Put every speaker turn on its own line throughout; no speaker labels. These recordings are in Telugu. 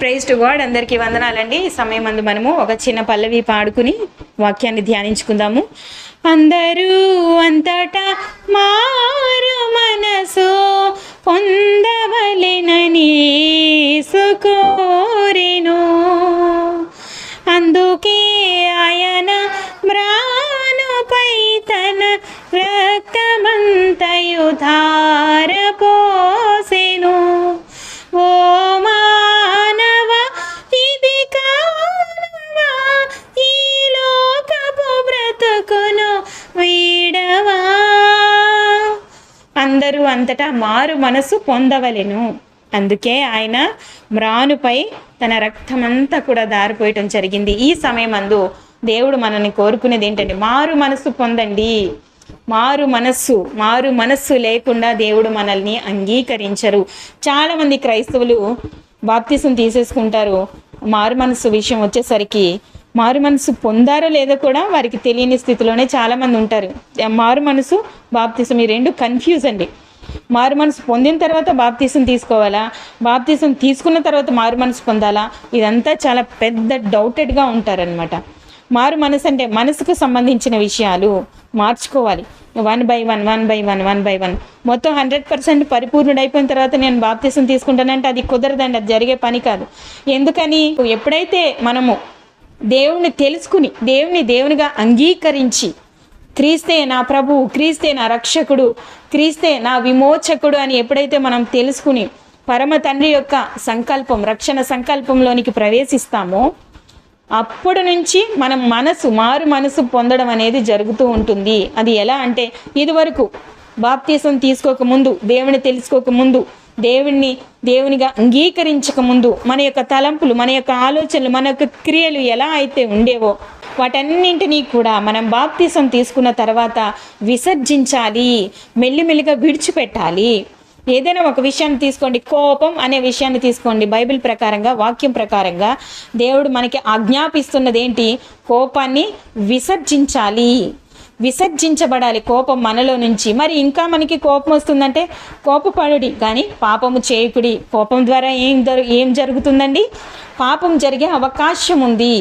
Praise to God. అందరికీ వందనాలండి. ఈ సమయం అందు మనము ఒక చిన్న పల్లవి పాడుకుని వాక్యాన్ని ధ్యానించుకుందాము. అందరూ అంతటా మారు మనసు పొందవలెనని యేసు అందుకే ఆయన మ్రానుపై తన రక్తమంతయు ధారపోసెను. ఓ మానవ ఇది కానవా, ఈ లోకపు బ్రతుకును వీడవా. అందరూ అంతటా మారు మనసు పొందవలెను. అందుకే ఆయన మ్రానుపై తన రక్తమంతా కూడా దారిపోయటం జరిగింది. ఈ సమయం అందు దేవుడు మనల్ని కోరుకునేది ఏంటంటే మారు మనస్సు పొందండి. మారు మనస్సు లేకుండా దేవుడు మనల్ని అంగీకరించరు. చాలామంది క్రైస్తవులు బాప్తిసం తీసేసుకుంటారు. మారు మనస్సు విషయం వచ్చేసరికి మారు మనసు పొందారో లేదో కూడా వారికి తెలియని స్థితిలోనే చాలామంది ఉంటారు. మారు మనసు బాప్తిసం ఈ రెండు కన్ఫ్యూజ్ అండి. మారు మనసు పొందిన తర్వాత బాప్తిసం తీసుకోవాలా, బాప్తిసం తీసుకున్న తర్వాత మారు మనసు పొందాలా, ఇదంతా చాలా పెద్ద డౌటెడ్గా ఉంటారనమాట. మారు మనసు అంటే మనసుకు సంబంధించిన విషయాలు మార్చుకోవాలి. 1 by 1 మొత్తం 100% పరిపూర్ణుడైపోయిన తర్వాత నేను బాప్తిసం తీసుకుంటానంటే అది కుదరదండి, అది జరిగే పని కాదు. ఎందుకని, ఎప్పుడైతే మనము దేవుణ్ణి తెలుసుకుని దేవునిగా అంగీకరించి క్రీస్తే నా ప్రభువు, క్రీస్తే నా రక్షకుడు, క్రీస్తే నా విమోచకుడు అని ఎప్పుడైతే మనం తెలుసుకుని పరమ తండ్రి యొక్క సంకల్పం, రక్షణ సంకల్పంలోనికి ప్రవేశిస్తామో అప్పటి నుంచి మనం మారు మనసు పొందడం అనేది జరుగుతూ ఉంటుంది. అది ఎలా అంటే, ఇదివరకు బాప్తిసం తీసుకోకముందు, దేవుని తెలుసుకోకముందు, దేవునిగా అంగీకరించకముందు మన యొక్క తలంపులు, మన యొక్క ఆలోచనలు, మన యొక్క క్రియలు ఎలా అయితే ఉండేవో వాటన్నింటినీ కూడా మనం బాప్తిసం తీసుకున్న తర్వాత విసర్జించాలి, మెల్లిమెల్లిగా విడిచిపెట్టాలి. ఏదైనా ఒక విషయాన్ని తీసుకోండి, కోపం అనే విషయాన్ని తీసుకోండి. బైబిల్ ప్రకారంగా, వాక్యం ప్రకారంగా దేవుడు మనకి ఆజ్ఞాపిస్తున్నది ఏంటి? కోపాన్ని విసర్జించబడాలి కోపం మనలో నుంచి. మరి ఇంకా మనకి కోపం వస్తుందంటే కోపపడుడి కానీ పాపము చేయకుడి. కోపం ద్వారా ఏం జరుగుతుందండి? పాపం జరిగే అవకాశం ఉంది.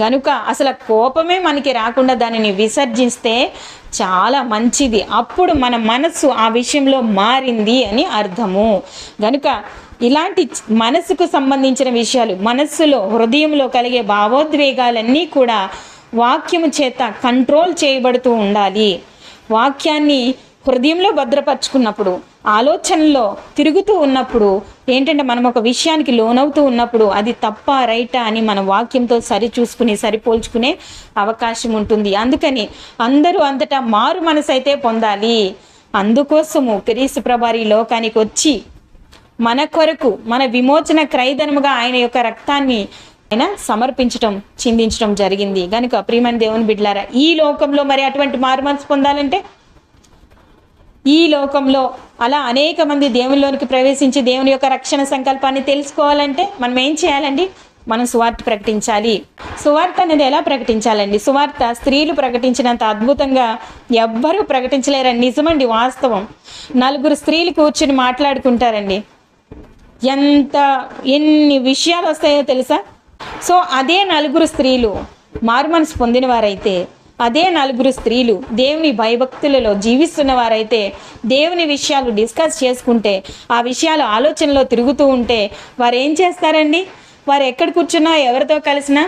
గనుక అసలు కోపమే మనకి రాకుండా దానిని విసర్జిస్తే చాలా మంచిది. అప్పుడు మన మనస్సు ఆ విషయంలో మారింది అని అర్థము. గనుక ఇలాంటి మనసుకు సంబంధించిన విషయాలు, మనస్సులో, హృదయంలో కలిగే భావోద్వేగాలన్నీ కూడా వాక్యము చేత కంట్రోల్ చేయబడుతూ ఉండాలి. వాక్యాన్ని హృదయంలో భద్రపరుచుకున్నప్పుడు, ఆలోచనలో తిరుగుతూ ఉన్నప్పుడు ఏంటంటే మనం ఒక విషయానికి లోనవుతూ ఉన్నప్పుడు అది తప్ప రైటా అని మన వాక్యంతో సరిపోల్చుకునే అవకాశం ఉంటుంది. అందుకని అందరూ అంతటా మారు మనసు అయితే పొందాలి. అందుకోసము క్రీస్తు ప్రభువారి లోకానికి వచ్చి మన కొరకు, మన విమోచన క్రయధనముగా ఆయన యొక్క రక్తాన్ని ఆయన చిందించడం జరిగింది. కనుక ప్రియమైన దేవుని బిడ్డలారా, ఈ లోకంలో మరి అటువంటి మారు మనసు పొందాలంటే, ఈ లోకంలో అలా అనేక మంది దేవునిలోనికి ప్రవేశించి దేవుని యొక్క రక్షణ సంకల్పాన్ని తెలుసుకోవాలంటే మనం ఏం చేయాలండి? మనం సువార్త ప్రకటించాలి. సువార్త అనేది ఎలా ప్రకటించాలండి? సువార్త స్త్రీలు ప్రకటించినంత అద్భుతంగా ఎవ్వరూ ప్రకటించలేరండి. నిజమండి, వాస్తవం. 4 స్త్రీలు కూర్చుని మాట్లాడుకుంటారండి, ఎన్ని విషయాలు వస్తాయో తెలుసా? సో అదే 4 స్త్రీలు మారు మనసు పొందిన వారైతే, అదే 4 స్త్రీలు దేవుని భయభక్తులలో జీవిస్తున్న వారైతే, దేవుని విషయాలు డిస్కస్ చేసుకుంటే, ఆ విషయాలు ఆలోచనలో తిరుగుతూ ఉంటే వారు ఏం చేస్తారండి? వారు ఎక్కడ కూర్చున్నా, ఎవరితో కలిసినా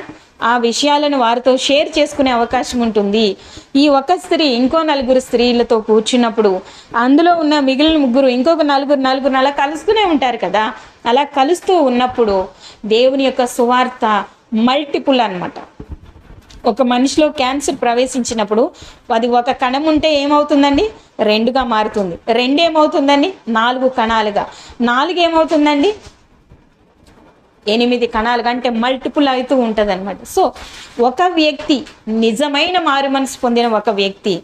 ఆ విషయాలను వారితో షేర్ చేసుకునే అవకాశం ఉంటుంది. ఈ ఒక స్త్రీ ఇంకో 4 స్త్రీలతో కూర్చున్నప్పుడు అందులో ఉన్న మిగిలిన 3 ఇంకొక 4 అలా కలుస్తూనే ఉంటారు కదా. అలా కలుస్తూ ఉన్నప్పుడు దేవుని యొక్క సువార్త మల్టిపుల్ అన్నమాట. ఒక మనిషిలో క్యాన్సర్ ప్రవేశించినప్పుడు అది ఒక కణం ఉంటే ఏమవుతుందండి? 2గా మారుతుంది. 2 ఏమవుతుందండి? 4 కణాలుగా. 4 ఏమవుతుందండి? 8 కణాలుగా. అంటే మల్టిపుల్ అవుతూ ఉంటుంది అనమాట. సో ఒక వ్యక్తి, నిజమైన మారు మనసు పొందిన ఒక వ్యక్తి,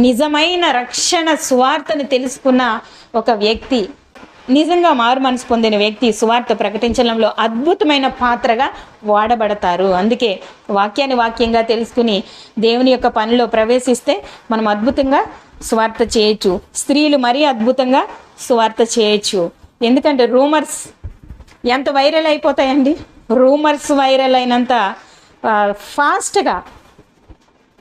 నిజమైన రక్షణ సువార్తను తెలుసుకున్న ఒక వ్యక్తి, నిజంగా మారు మనసు పొందిన వ్యక్తి సువార్త ప్రకటించడంలో అద్భుతమైన పాత్రగా వాడబడతారు. అందుకే వాక్యంగా తెలుసుకుని దేవుని యొక్క పనిలో ప్రవేశిస్తే మనం అద్భుతంగా సువార్త చేయొచ్చు. స్త్రీలు మరీ అద్భుతంగా సువార్త చేయొచ్చు. ఎందుకంటే రూమర్స్ ఎంత వైరల్ అయిపోతాయండి. రూమర్స్ వైరల్ అయినంత ఫాస్ట్గా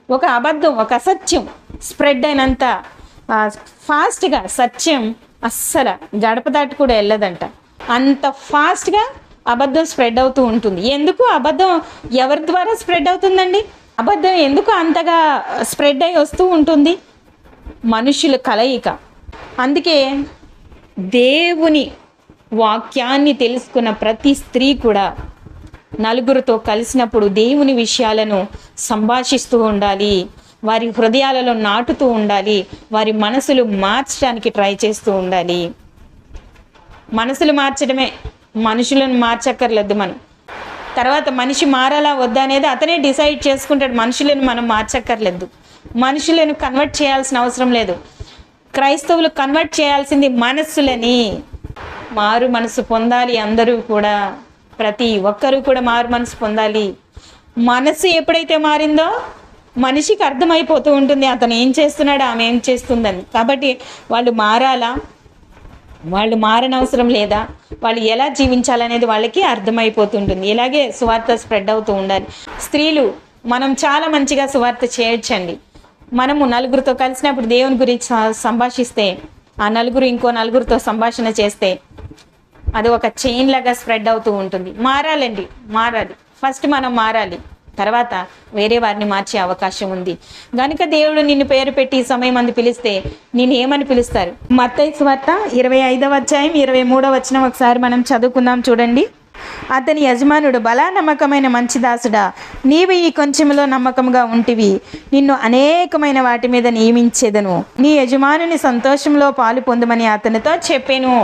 ఒక అబద్ధం, ఒక అసత్యం స్ప్రెడ్ అయినంత ఫాస్ట్గా సత్యం అస్సలు గడప దాటి కూడా వెళ్ళదంట. అంత ఫాస్ట్గా అబద్ధం స్ప్రెడ్ అవుతూ ఉంటుంది. ఎందుకు అబద్ధం ఎవరి ద్వారా స్ప్రెడ్ అవుతుందండి? అబద్ధం ఎందుకు అంతగా స్ప్రెడ్ అయి వస్తూ ఉంటుంది? మనుషుల కలయిక. అందుకే దేవుని వాక్యాన్ని తెలుసుకున్న ప్రతి స్త్రీ కూడా నలుగురితో కలిసినప్పుడు దేవుని విషయాలను సంభాషిస్తూ ఉండాలి, వారి హృదయాలలో నాటుతూ ఉండాలి, వారి మనసులు మార్చడానికి ట్రై చేస్తూ ఉండాలి. మనసులు మార్చడమే, మనుషులను మార్చక్కర్లేదు మనం. తర్వాత మనిషి మారాలా వద్దా అనేది అతనే డిసైడ్ చేసుకుంటాడు. మనుషులను మనం మార్చక్కర్లేదు, మనుషులను కన్వర్ట్ చేయాల్సిన అవసరం లేదు. క్రైస్తవులు కన్వర్ట్ చేయాల్సింది మనస్సులని. మారు మనసు పొందాలి అందరూ కూడా, ప్రతి ఒక్కరూ కూడా మారు మనసు పొందాలి. మనసు ఎప్పుడైతే మారిందో మనిషికి అర్థమైపోతూ ఉంటుంది అతను ఏం చేస్తున్నాడు, ఆమె ఏం చేస్తుందని. కాబట్టి వాళ్ళు మారాలా, వాళ్ళు మారనవసరం లేదా, వాళ్ళు ఎలా జీవించాలనేది వాళ్ళకి అర్థమైపోతుంటుంది. ఇలాగే సువార్త స్ప్రెడ్ అవుతూ ఉండాలి. స్త్రీలు మనం చాలా మంచిగా సువార్త చేయొచ్చండి. మనము నలుగురితో కలిసినప్పుడు దేవుని గురించి సంభాషిస్తే, ఆ నలుగురు ఇంకో నలుగురితో సంభాషణ చేస్తే అది ఒక చైన్ లాగా స్ప్రెడ్ అవుతూ ఉంటుంది. మారాలండి, మారాలి. ఫస్ట్ మనం మారాలి, తర్వాత వేరే వారిని మార్చే అవకాశం ఉంది. గనుక దేవుడు నిన్ను పేరు పెట్టి సమయం అందు పిలిస్తే నేను ఏమని పిలుస్తారు? మత్తయి సువార్త 25వ అధ్యాయం 23వ వచనం ఒకసారి మనం చదువుకుందాం చూడండి. అతని యజమానుడు, బలా నమ్మకమైన మంచి దాసుడా, నీవు ఈ కొంచెంలో నమ్మకంగా ఉంటివి, నిన్ను అనేకమైన వాటి మీద నియమించేదను, నీ యజమానుని సంతోషంలో పాలు పొందమని అతనితో చెప్పాను.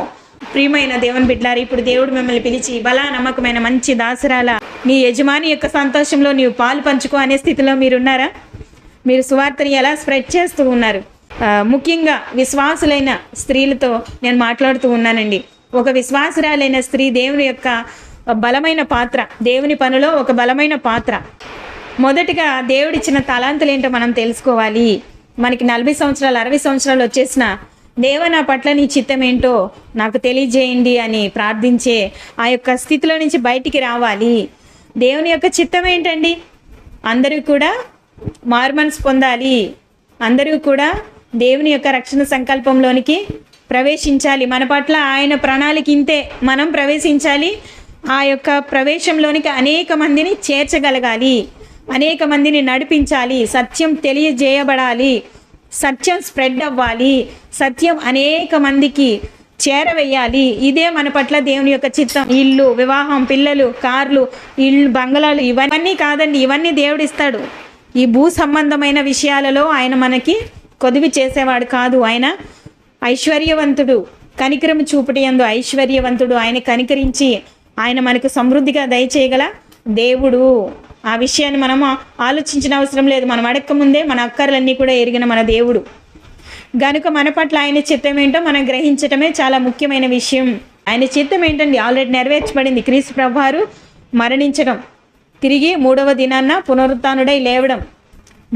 ప్రియమైన దేవుని బిడ్డలారా, ఇప్పుడు దేవుడు మిమ్మల్ని పిలిచి, బలా నమ్మకమైన మంచి దాసురాల, నీ యజమాని యొక్క సంతోషంలో నీవు పాలు పంచుకో అనే స్థితిలో మీరున్నారా? మీరు సువార్తని ఎలా స్ప్రెడ్ చేస్తూ ఉన్నారు? ముఖ్యంగా విశ్వాసులైన స్త్రీలతో నేను మాట్లాడుతూ ఉన్నానండి. ఒక విశ్వాసురాలైన స్త్రీ దేవుని యొక్క బలమైన పాత్ర, దేవుని పనిలో ఒక బలమైన పాత్ర. మొదటిగా దేవుడిచ్చిన తలాంతులు ఏంటో మనం తెలుసుకోవాలి. మనకి 40 సంవత్సరాలు 60 సంవత్సరాలు వచ్చేసిన దేవా నా పట్ల నీ చిత్తం ఏంటో నాకు తెలియజేయండి అని ప్రార్థించే ఆ యొక్క స్థితిలో నుంచి బయటికి రావాలి. దేవుని యొక్క చిత్తం ఏంటండి? అందరూ కూడా మారుమనసు పొందాలి, అందరూ కూడా దేవుని యొక్క రక్షణ సంకల్పంలోనికి ప్రవేశించాలి. మన పట్ల ఆయన ప్రణాళిక ఇంతే, మనం ప్రవేశించాలి. ఆ యొక్క ప్రవేశంలోనికి అనేక మందిని చేర్చగలగాలి, అనేక మందిని నడిపించాలి, సత్యం తెలియజేయబడాలి, సత్యం స్ప్రెడ్ అవ్వాలి, సత్యం అనేక మందికి చేరవేయాలి. ఇదే మన పట్ల దేవుని యొక్క చిత్తం. ఇల్లు, వివాహం, పిల్లలు, కార్లు, ఇల్లు, బంగళాలు ఇవన్నీ కాదండి, ఇవన్నీ దేవుడు ఇస్తాడు. ఈ భూ సంబంధమైన విషయాలలో ఆయన మనకి కొదువి చేసేవాడు కాదు. ఆయన ఐశ్వర్యవంతుడు, కనికరము చూపుటి యందు ఐశ్వర్యవంతుడు. ఆయన కనికరించి ఆయన మనకు సమృద్ధిగా దయచేయగల దేవుడు. ఆ విషయాన్ని మనము ఆలోచించిన అవసరం లేదు. మనం అడక్క ముందే మన అక్కర్లన్నీ కూడా ఎరిగిన మన దేవుడు. గనుక మన పట్ల ఆయన చిత్తం ఏంటో మనం గ్రహించటమే చాలా ముఖ్యమైన విషయం. ఆయన చిత్తం ఏంటండి? ఆల్రెడీ నెరవేర్చబడింది. క్రీస్తు ప్రభువారు మరణించడం, తిరిగి 3వ దినాన్న పునరుత్థానుడై లేవడం,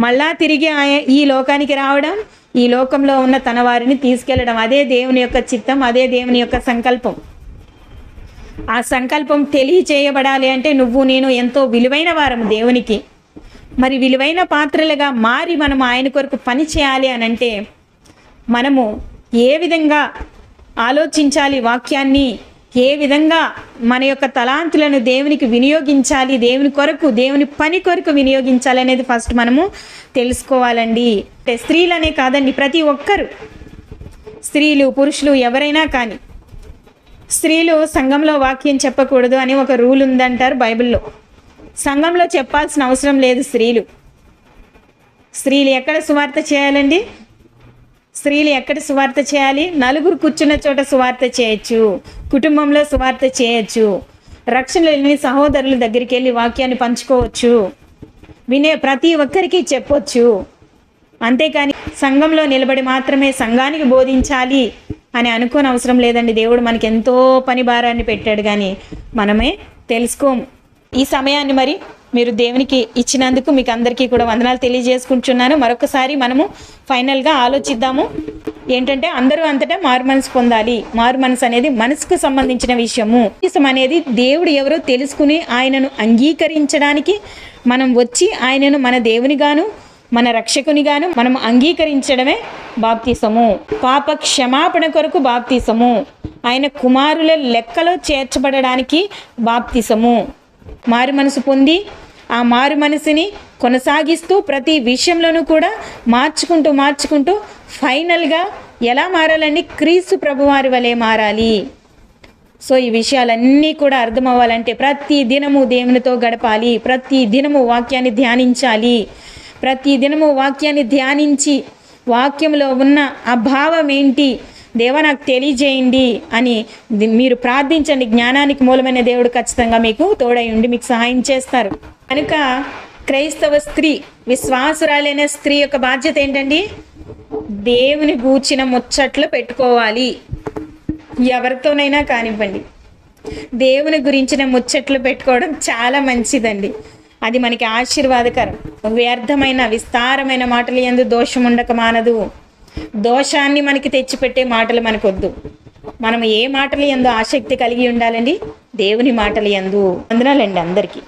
మళ్ళా తిరిగి ఈ లోకానికి రావడం, ఈ లోకంలో ఉన్న తన వారిని తీసుకెళ్ళడం. అదే దేవుని యొక్క చిత్తం, అదే దేవుని యొక్క సంకల్పం. ఆ సంకల్పం తెలియచేయబడాలి అంటే నువ్వు నేను ఎంతో విలువైన వారం దేవునికి. మరి విలువైన పాత్రలుగా మారి మనం ఆయన కొరకు పని చేయాలి అని అంటే మనము ఏ విధంగా ఆలోచించాలి, వాక్యాన్ని ఏ విధంగా మన యొక్క తలాంతులను దేవునికి వినియోగించాలి, దేవుని కొరకు, దేవుని పని కొరకు వినియోగించాలి అనేది ఫస్ట్ మనము తెలుసుకోవాలండి. స్త్రీలనే కాదండి, ప్రతి ఒక్కరు, స్త్రీలు పురుషులు ఎవరైనా కానీ, స్త్రీలు సంఘంలో వాక్యం చెప్పకూడదు అని ఒక రూల్ ఉందంటారు బైబిల్లో. సంఘంలో చెప్పాల్సిన అవసరం లేదు. స్త్రీలు ఎక్కడ సువార్త చేయాలండి? స్త్రీలు ఎక్కడ సువార్త చేయాలి? నలుగురు కూర్చున్న చోట సువార్త చేయొచ్చు, కుటుంబంలో సువార్త చేయొచ్చు, రక్షణ లేని సహోదరుల దగ్గరికి వెళ్ళి వాక్యాన్ని పంచుకోవచ్చు, వినే ప్రతి ఒక్కరికి చెప్పొచ్చు. అంతేకాని సంఘంలో నిలబడి మాత్రమే సంఘానికి బోధించాలి అని అనుకోని అవసరం లేదండి. దేవుడు మనకి ఎంతో పని భారాన్ని పెట్టాడు, కానీ మనమే తెలుసుకోము. ఈ సమయాన్ని మరి మీరు దేవునికి ఇచ్చినందుకు మీకు అందరికీ కూడా వందనాలు తెలియజేసుకుంటున్నాను. మరొకసారి మనము ఫైనల్గా ఆలోచిద్దాము. ఏంటంటే అందరూ అంతటా మారు మనసు పొందాలి. మారు మనసు అనేది మనసుకు సంబంధించిన విషయము. అనేది దేవుడు ఎవరో తెలుసుకుని ఆయనను అంగీకరించడానికి మనం వచ్చి ఆయనను మన దేవునిగాను మన రక్షకునిగాను మనం అంగీకరించడమే బాప్తిసము. పాప క్షమాపణ కొరకు బాప్తిసము. ఆయన కుమారుల లెక్కలో చేర్చబడడానికి బాప్తిసము. మారు మనసు పొంది ఆ మారు మనసుని కొనసాగిస్తూ ప్రతి విషయంలోనూ కూడా మార్చుకుంటూ ఫైనల్గా ఎలా మారాలండి? క్రీస్తు ప్రభువారి వలె మారాలి. సో ఈ విషయాలన్నీ కూడా అర్థం అవ్వాలంటే ప్రతి దినము దేవునితో గడపాలి. ప్రతి దినము వాక్యాన్ని ధ్యానించాలి. ప్రతి దినము వాక్యాన్ని ధ్యానించి వాక్యంలో ఉన్న అభావం ఏంటి దేవా నాకు తెలియజేయండి అని మీరు ప్రార్థించండి. జ్ఞానానికి మూలమైన దేవుడు ఖచ్చితంగా మీకు తోడై ఉండి మీకు సహాయం చేస్తారు. కనుక క్రైస్తవ స్త్రీ, విశ్వాసురాలైన స్త్రీ యొక్క బాధ్యత ఏంటండి? దేవుని గూర్చిన ముచ్చట్లు పెట్టుకోవాలి. ఎవరితోనైనా కానివ్వండి, దేవుని గురించిన ముచ్చట్లు పెట్టుకోవడం చాలా మంచిదండి. అది మనకి ఆశీర్వాదకరం. వ్యర్థమైన విస్తారమైన మాటలు యందు దోషం ఉండక మానదు. దోషాన్ని మనకి తెచ్చిపెట్టే మాటలు మనకొద్దు. మనం ఏ మాటలు యందు ఆసక్తి కలిగి ఉండాలండి? దేవుని మాటలు యందు. వందనాలండి అందరికీ.